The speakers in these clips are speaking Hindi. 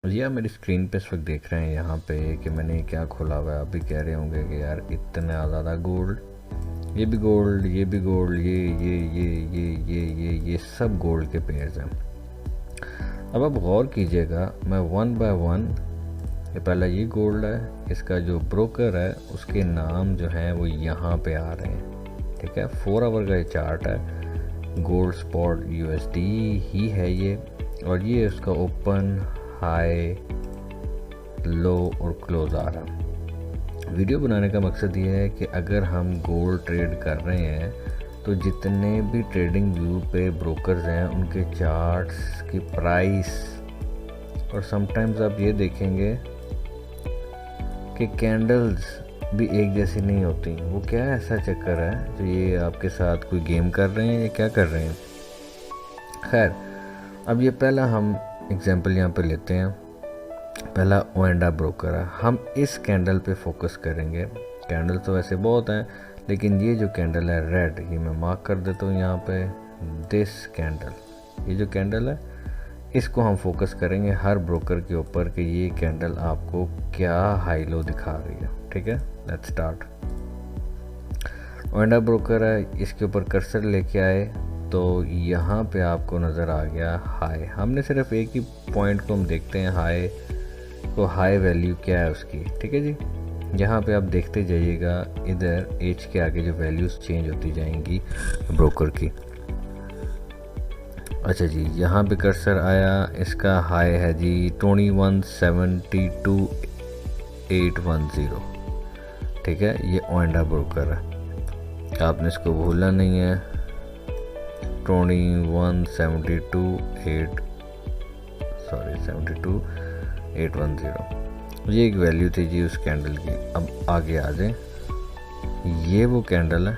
जी आप मेरी स्क्रीन पे इस वक्त देख रहे हैं यहाँ पे कि मैंने क्या खोला हुआ है। आप भी कह रहे होंगे कि यार इतना ज़्यादा गोल्ड, ये भी गोल्ड, ये भी गोल्ड, ये सब गोल्ड के पेयर्स हैं। अब आप गौर कीजिएगा, मैं वन बाय वन, ये पहला ये गोल्ड है, इसका जो ब्रोकर है उसके नाम जो हैं वो यहाँ पे आ रहे हैं। ठीक है, 4 आवर का ये चार्ट है, गोल्ड स्पॉट USD ही है ये, और ये उसका ओपन, हाई, लो और क्लोज आ रहा। वीडियो बनाने का मकसद ये है कि अगर हम गोल्ड ट्रेड कर रहे हैं तो जितने भी ट्रेडिंग व्यू पे ब्रोकर्स हैं उनके चार्ट्स की प्राइस, और समटाइम्स आप ये देखेंगे कि कैंडल्स भी एक जैसी नहीं होती। वो क्या ऐसा चक्कर है जो ये आपके साथ कोई गेम कर रहे हैं या क्या कर रहे हैं। खैर, अब ये पहला हम एग्जांपल यहाँ पे लेते हैं। पहला ओएंडा ब्रोकर है, हम इस कैंडल पे फोकस करेंगे। कैंडल तो वैसे बहुत हैं, लेकिन ये जो कैंडल है रेड, ये मैं मार्क कर देता हूँ यहाँ पे, दिस कैंडल, ये जो कैंडल है इसको हम फोकस करेंगे हर ब्रोकर के ऊपर कि ये कैंडल आपको क्या हाई लो दिखा रही है। ठीक है, लेट्स स्टार्ट। ओएंडा ब्रोकर है, इसके ऊपर कर्सर लेके आए तो यहाँ पे आपको नज़र आ गया हाई। हमने सिर्फ एक ही पॉइंट को हम देखते हैं, हाई को, हाई वैल्यू क्या है उसकी। ठीक है जी, यहाँ पे आप देखते जाइएगा, इधर एज के आगे जो वैल्यूज़ चेंज होती जाएंगी ब्रोकर की। अच्छा जी, यहाँ पे कर्सर आया, इसका हाई है जी 2172,810। ठीक है, ये ओएंडा ब्रोकर है, आपने इसको भूलना नहीं है। 72,810, ये एक वैल्यू थी जी उस कैंडल की। अब आगे आ जाए, ये वो कैंडल है,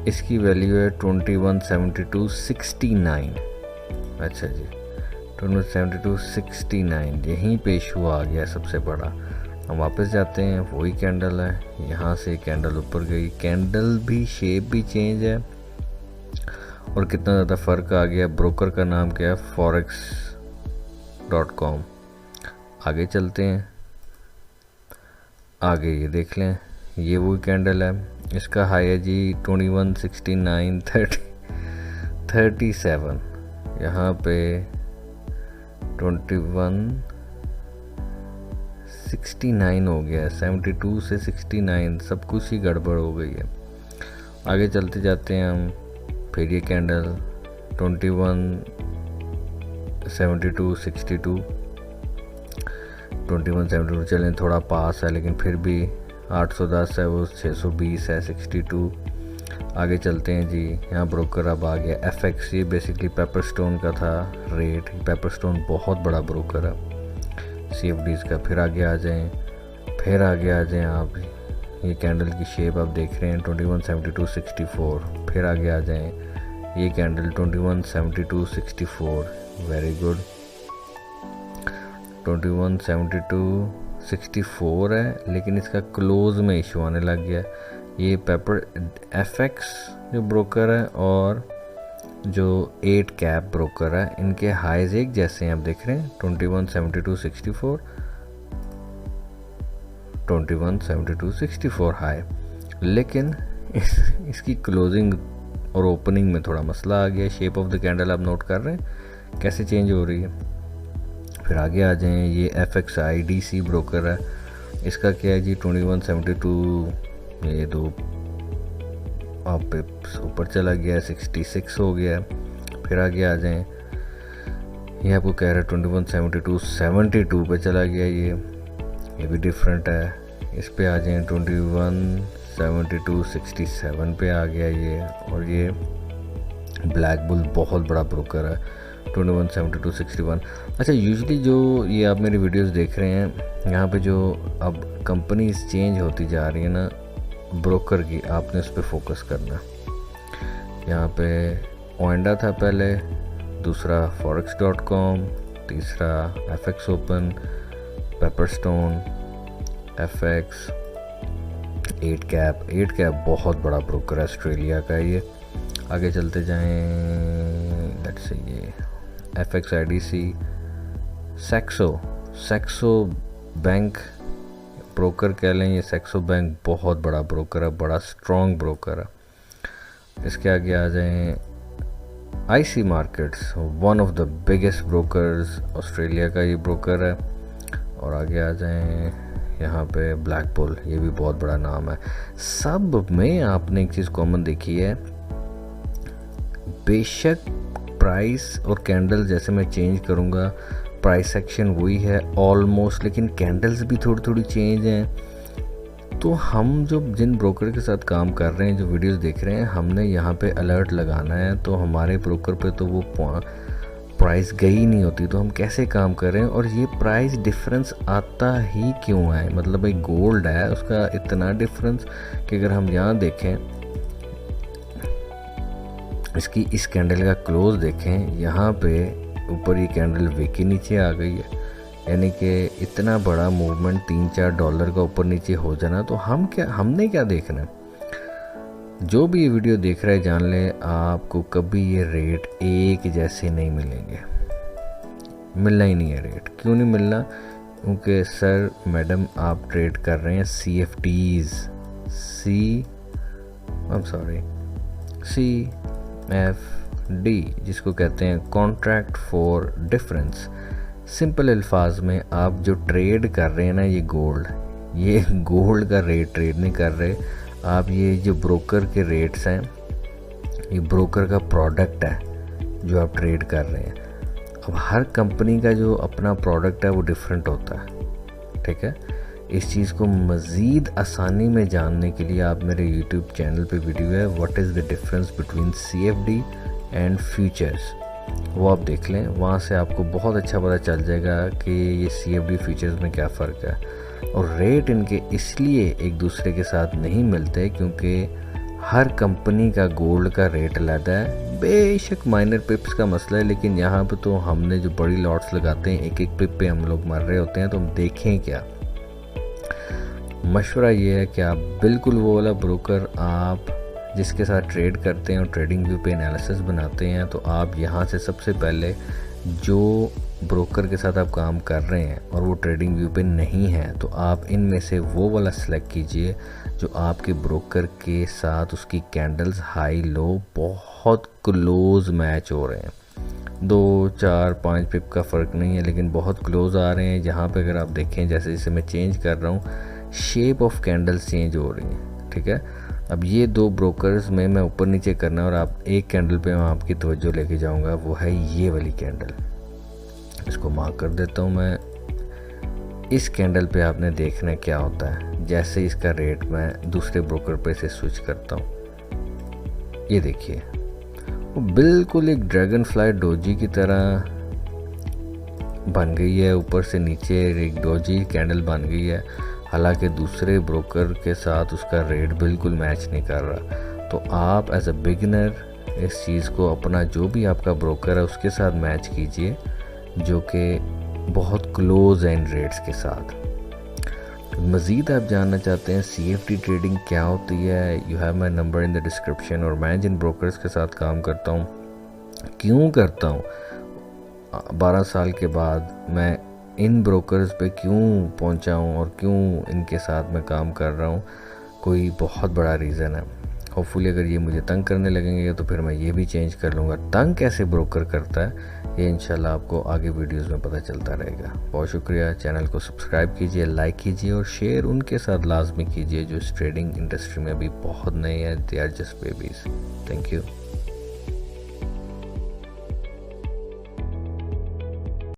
इसकी वैल्यू है 2172.69। अच्छा जी, 2172.69, यहीं पे इशू आ गया सबसे बड़ा। हम वापस जाते हैं, वही कैंडल है, यहाँ से कैंडल ऊपर गई, कैंडल भी शेप भी चेंज है और कितना ज़्यादा फ़र्क आ गया। ब्रोकर का नाम क्या है, forex.com। आगे चलते हैं, आगे ये देख लें, ये वही कैंडल है, इसका हाई है जी 2169.37। यहाँ पे 2169 हो गया, 72 से 69 सब कुछ ही गड़बड़ हो गई है। आगे चलते जाते हैं हम, फिर ये कैंडल 2172.62, 2172 चलें, थोड़ा पास है लेकिन फिर भी 810 है, वो 620 है, 62। आगे चलते हैं जी, यहाँ ब्रोकर अब आ गया FX। ये बेसिकली पेपरस्टोन का था रेट, पेपरस्टोन बहुत बड़ा ब्रोकर है CFDs का। फिर आगे आ जाएं, फिर आगे आ जाएं आप, ये कैंडल की शेप आप देख रहे हैं 2172.64। फिर आगे आ जाएं, ये कैंडल 2172.64, वेरी गुड, 2172.64 है, लेकिन इसका क्लोज में इशू आने लग गया। ये पेपर FX जो ब्रोकर है और जो 8 कैप ब्रोकर है, इनके हाइज एक जैसे हैं, आप देख रहे हैं 2172.64, 2172.64 हाई, लेकिन इसकी क्लोजिंग और ओपनिंग में थोड़ा मसला आ गया। शेप ऑफ द कैंडल आप नोट कर रहे हैं कैसे चेंज हो रही है। फिर आगे आ जाएं, ये FXIDC ब्रोकर है, इसका क्या है जी 2172, ये दो आप ऊपर चला गया, 66 हो गया। फिर आगे आ जाएं, ये आपको कह रहा है 2172.72 पे चला गया, ये भी डिफरेंट है। इस पे आ जाएं, 2172.67 पे आ गया ये, और ये ब्लैक बुल बहुत बड़ा ब्रोकर है 2172.61। अच्छा, यूजुअली जो ये आप मेरी वीडियोस देख रहे हैं, यहाँ पे जो अब कंपनीज चेंज होती जा रही है ना ब्रोकर की, आपने उस पर फोकस करना। यहाँ पे ओएंडा था पहले, दूसरा forex.com, तीसरा FX open, Pepperstone, FX, 8 cap बहुत बड़ा ब्रोकर है ऑस्ट्रेलिया का ये। आगे चलते जाएं, लेट्स से ये FXIDC, सेक्सो बैंक ब्रोकर कह लें, ये सेक्सो बैंक बहुत बड़ा ब्रोकर है, बड़ा स्ट्रॉन्ग ब्रोकर है। इसके आगे आ जाएं IC markets, one of the biggest brokers, Australia का ये ब्रोकर है। और आगे आ जाएं यहाँ पे ब्लैकपुल, ये भी बहुत बड़ा नाम है। सब में आपने एक चीज़ कॉमन देखी है, बेशक प्राइस और कैंडल जैसे मैं चेंज करूँगा, प्राइस सेक्शन वही है ऑलमोस्ट, लेकिन कैंडल्स भी थोड़ी थोड़ी चेंज हैं। तो हम जो जिन ब्रोकर के साथ काम कर रहे हैं, जो वीडियोस देख रहे हैं, हमने यहाँ पे अलर्ट लगाना है। तो हमारे ब्रोकर पे तो वो प्राइस गई नहीं होती, तो हम कैसे काम कर रहे हैं और ये प्राइस डिफरेंस आता ही क्यों है। मतलब एक गोल्ड है, उसका इतना डिफरेंस कि अगर हम यहाँ देखें, इसकी इस कैंडल का क्लोज देखें, यहाँ पे ऊपर ये कैंडल वे के नीचे आ गई है, यानी कि इतना बड़ा मूवमेंट $3-4 का ऊपर नीचे हो जाना। तो हमने क्या देखना है। जो भी ये वीडियो देख रहा है जान ले, आपको कभी ये रेट एक जैसे नहीं मिलेंगे, मिलना ही नहीं है रेट। क्यों नहीं मिलना? क्योंकि सर मैडम आप ट्रेड कर रहे हैं CFDs, CFD जिसको कहते हैं कॉन्ट्रैक्ट फॉर डिफरेंस। सिंपल अल्फाज में आप जो ट्रेड कर रहे हैं ना, ये गोल्ड का रेट ट्रेड नहीं कर रहे आप। ये जो ब्रोकर के रेट्स हैं, ये ब्रोकर का प्रोडक्ट है जो आप ट्रेड कर रहे हैं। अब हर कंपनी का जो अपना प्रोडक्ट है वो डिफरेंट होता है, ठीक है। इस चीज़ को मज़ीद आसानी में जानने के लिए आप मेरे YouTube चैनल पे वीडियो है what is the difference between CFD and futures, वो आप देख लें। वहाँ से आपको बहुत अच्छा पता चल जाएगा कि ये CFD फ्यूचर्स में क्या फ़र्क है। और रेट इनके इसलिए एक दूसरे के साथ नहीं मिलते क्योंकि हर कंपनी का गोल्ड का रेट अलग है। बेशक माइनर पिप्स का मसला है, लेकिन यहाँ पे तो हमने जो बड़ी लॉट्स लगाते हैं, एक एक पिप पे हम लोग मर रहे होते हैं। तो हम देखें क्या, मशवरा ये है कि आप बिल्कुल वो वाला ब्रोकर आप जिसके साथ ट्रेड करते हैं और ट्रेडिंग व्यू पे एनालिसिस बनाते हैं, तो आप यहाँ से सबसे पहले जो ब्रोकर के साथ आप काम कर रहे हैं और वो ट्रेडिंग व्यू पे नहीं है, तो आप इनमें से वो वाला सेलेक्ट कीजिए जो आपके ब्रोकर के साथ उसकी कैंडल्स हाई लो बहुत क्लोज मैच हो रहे हैं। 2, 4, 5 पिप का फ़र्क नहीं है, लेकिन बहुत क्लोज आ रहे हैं। जहाँ पे अगर आप देखें, जैसे जैसे मैं चेंज कर रहा हूँ, शेप ऑफ कैंडल्स चेंज हो रही हैं, ठीक है। अब ये दो ब्रोकर्स में मैं ऊपर नीचे करना, और आप एक कैंडल पे मैं आपकी तवज्जो लेके जाऊंगा, वो है ये वाली कैंडल। इसको मार्क कर देता हूँ मैं। इस कैंडल पे आपने देखना है क्या होता है। जैसे इसका रेट मैं दूसरे ब्रोकर पे से स्विच करता हूँ, ये देखिए वो बिल्कुल एक ड्रैगन फ्लाई डोजी की तरह बन गई है। ऊपर से नीचे एक डोजी कैंडल बन गई है, हालांकि दूसरे ब्रोकर के साथ उसका रेट बिल्कुल मैच नहीं कर रहा। तो आप एज अ बिगिनर इस चीज़ को अपना जो भी आपका ब्रोकर है उसके साथ मैच कीजिए, जो कि बहुत क्लोज है इन रेट्स के साथ। मज़ीद आप जानना चाहते हैं CFD ट्रेडिंग क्या होती है, you have my number in the description. और मैं जिन ब्रोकर्स के साथ काम करता हूँ, क्यों करता हूँ, 12 साल के बाद मैं इन ब्रोकर्स पे क्यों पहुंचा हूँ और क्यों इनके साथ मैं काम कर रहा हूँ, कोई बहुत बड़ा रीज़न है। होपफुली अगर ये मुझे तंग करने लगेंगे तो फिर मैं ये भी चेंज कर लूँगा। तंग कैसे ब्रोकर करता है ये इंशाल्लाह आपको आगे वीडियोस में पता चलता रहेगा। बहुत शुक्रिया। चैनल को सब्सक्राइब कीजिए, लाइक कीजिए और शेयर उनके साथ लाजमी कीजिए जो इस ट्रेडिंग इंडस्ट्री में अभी बहुत नए हैं। They are just babies. Thank you.